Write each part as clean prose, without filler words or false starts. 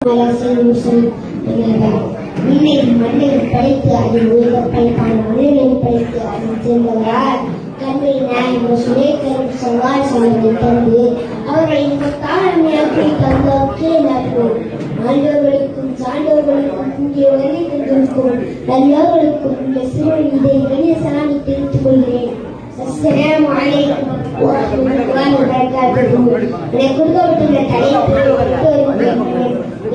விண்ணை மண்ணில் படைத்து அதில் உயிரை படைப்பான மனிதனை படைத்து அதில் சேர்ந்தவரால் கண்மை நாயகம் சுரேகரும் சவால் சமத்தை தந்து அவர்களை தாழ்மையாக்கி தந்த கேளாக்கும் ஆண்டவர்களுக்கும் சான்றோர்களுக்கும் இங்கே வருகை தந்திருக்கும் நல்லவர்களுக்கும் இந்த சிறு இதை இளைய சாமி தெரிவித்துக் கொள்கிறேன். அஸ்ஸலாமு அலைக்கும் வரஹ்மத்துல்லாஹி வபரகாத்துஹு. எனக்கு கொடுக்கப்பட்டுள்ள தலைப்பு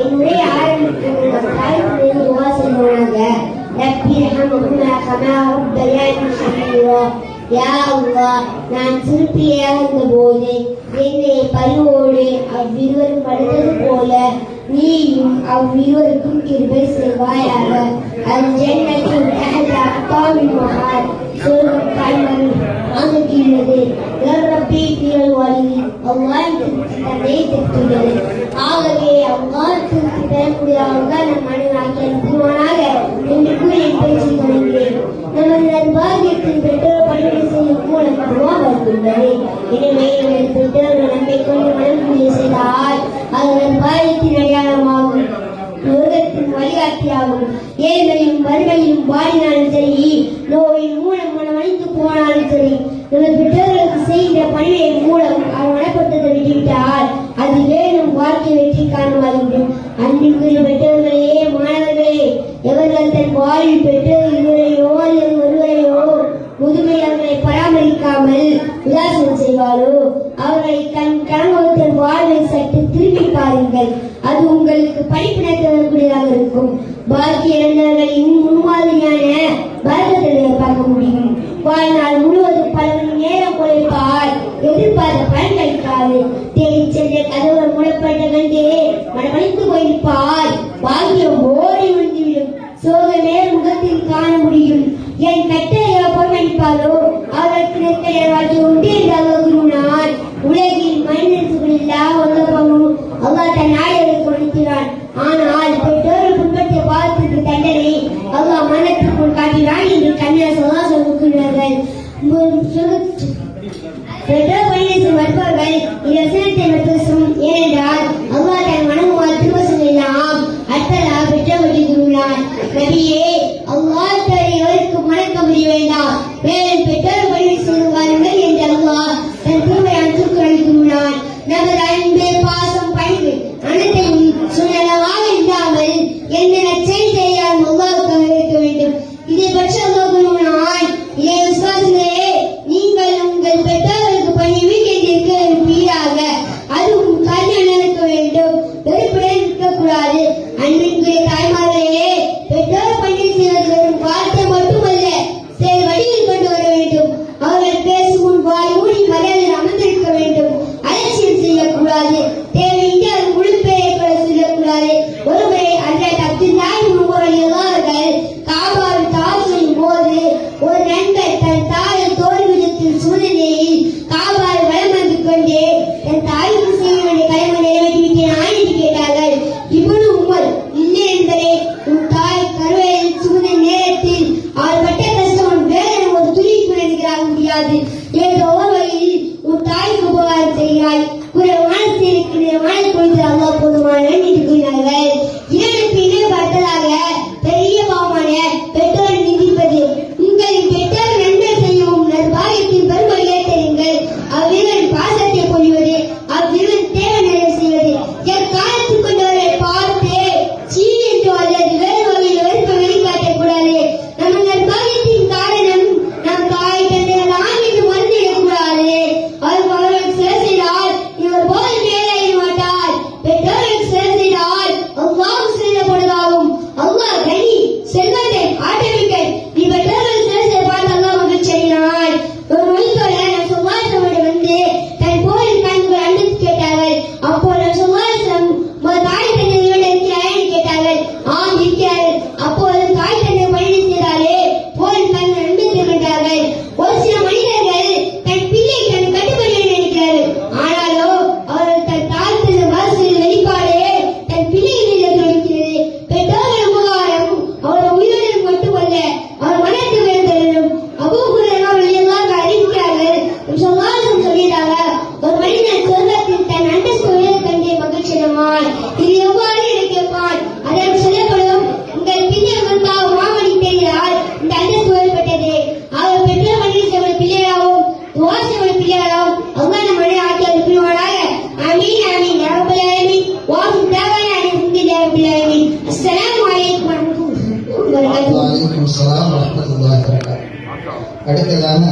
என்னுடைய ஆரம்பிக்கும் தாய்மொழியில் துவா செய்வாங்க. ரப்பி ரஹ்மஹுமா கமா ரப்பயானி ஸகீரா. யா அல்லாஹ், நான் சிறுபியாக இருந்தபோது என்னை பரிவோடு அவ்விருவரும் படுத்தது போல நீயும் அவ்விருவருக்கும் கிருபை செய்வாயாக. அல்-ஜன்னத்து தஹத அக்தாமில் மஹால். சொர்க்கம் கால்களில் வாங்குகின்றது. ரப்பி ஃபில் வலி. அல்லாஹ் தன்னை திருத்துகிறது. ஆகவே அல்லாஹ் திருத்தி பெறக்கூடியவங்க நம் மனிதனாகி அனுப்புவானாக என்று கூறி என் பேச்சு தொடங்குகிறேன். நமது நற்பாகியத்தின் பெற்றோர் பணிவிடை செய்யும் மூலம் வருகின்றது. எனவே நமது பெற்றோர்கள் நம்மை கொண்டு மனமுடிவு செய்தால் அது நற்பாகியத்தின் அடையாளமாகும், உலகத்தின் வழிகாட்டியாகும். ஏழையும் வறுமையும் வாடினாலும் சரி, நோயின் மூலம் மனம் அழிந்து போனாலும் சரி, நமது பெற்றோர்களுக்கு செய்கின்ற பணிவிடையின் மூலம் அவர் மனப்பட்டதை விட்டுவிட்டால் அது வேணும் வாழ்க்கை வெற்றி காரணமாகிவிடும். அன்பிற்குரிய பெற்றோர்களே, மாணவர்களே, எவர்கள் தன் வாழ்வில் பெற்றோர் இருவரையோ அல்லது ஒருவரையோ முதுமை அவர்களை பராமரிக்காமல் உதாசீனம் செய்வாரோ அவர்களை தன் கணவன் வாழ்வை சற்று திரும்பி பாருங்கள். அது உங்களுக்கு படிப்பினை தரக்கூடியதாக இருக்கும். பாக்கி இழந்தவர்களின் முன்மாதிரியான பரதத்தை பார்க்க முடியும். வாழ்நாள் முழுவதும் பல மணி நேரம் உழைப்பால் எதிர்பார்த்த பலன் கிடைக்காது. தேடி சென்ற கதவு மூடப்பட்ட கண்டே மனமளித்து போயிருப்பால் பாக்கியம் ஓடி விழுந்துவிடும். சோகமே முகத்தில் காண முடியும். என் கட்டளையை பொறுமளிப்பாரோ அவர்களுக்கு நெற்கடைய வாழ்க்கை உண்டு என்றால் உலகில் மனிதர்களா உலகமும் அல்லாஹ் தன் நாயகருக்கு கொடுக்கிறான். ஆனால் பெற்றோர்கள் பின்பற்றிய பாவத்திற்கு தண்டனை அல்லாஹ் மனத்திற்குள் காட்டினான் என்று கண்ணர் சொல்லுகிறார்கள். பெற்றோர் பணியை வருபவர்கள் இவ்வசனத்தை பேசும். ஏனென்றால் அல்லாஹ் தன் மனமுவால் திருவசம் எல்லாம் அத்தலா பெற்றவர்களுள்ளார். நபியே, அல்லாஹ் எவருக்கு வணக்கம் புரிய வேண்டாம், மேலும் பெற்றோர் பணியை செய்து வாருங்கள் என்று அல்லாஹ் தன் திருமையான திருக்குறளுக்குள்ளார். நமது அன்பு, பாசம், பணிவு அனைத்தையும் சுயநலமாக இல்லாமல் எந்த நற்செயல் செய்யாமல் அல்லாஹ்வுக்காக இருக்க வேண்டும். இதை பற்றி அல்லாஹ் கூறுகிறான். இதை விசுவாசிகளே, நீங்கள் உங்கள் பெற்றோர்களுக்கு பணிவு இருப்பீராக. அதுவும் கல்யாணம் நடக்க வேண்டும், வெறுப்புடன் இருக்கக்கூடாது. அன்பிற்குரிய தாய்மார்களே, பெற்றோர் பணியை செய்வது வெறும் வார்த்தை மட்டுமல்ல, செயல் வடிவில் கொண்டு வர வேண்டும். அவர்கள் பேசும் முன் வாய் ஊடி மரியாதையில் அமர்ந்திருக்க வேண்டும். அலட்சியம் செய்யக்கூடாது. தேவையின்றி அது முழுப்பெயரை கூட சொல்லக்கூடாது. ஒருமுறை ஹஜ்ரத் அப்துல்லாஹ் இப்னு உமர் அவர்கள் காபாவில் தவாப் செய்யும் போது ஒரு நண்பர் தன் தாயை தோல்விடத்தில் சூழ்நிலையில் காபாவில் வலம் வந்து கொண்டே தன் தாய்க்கு செய்ய வேண்டிய கடமை நிறைவேற்றிவிட்டேன் என்று கேட்டார்கள். இப்னு உமர் இல்லை என்ற வலைக்கும் ஸலாம் வரஹ்மத்துல்லாஹி வபரகாத்துஹு. அடுத்ததாக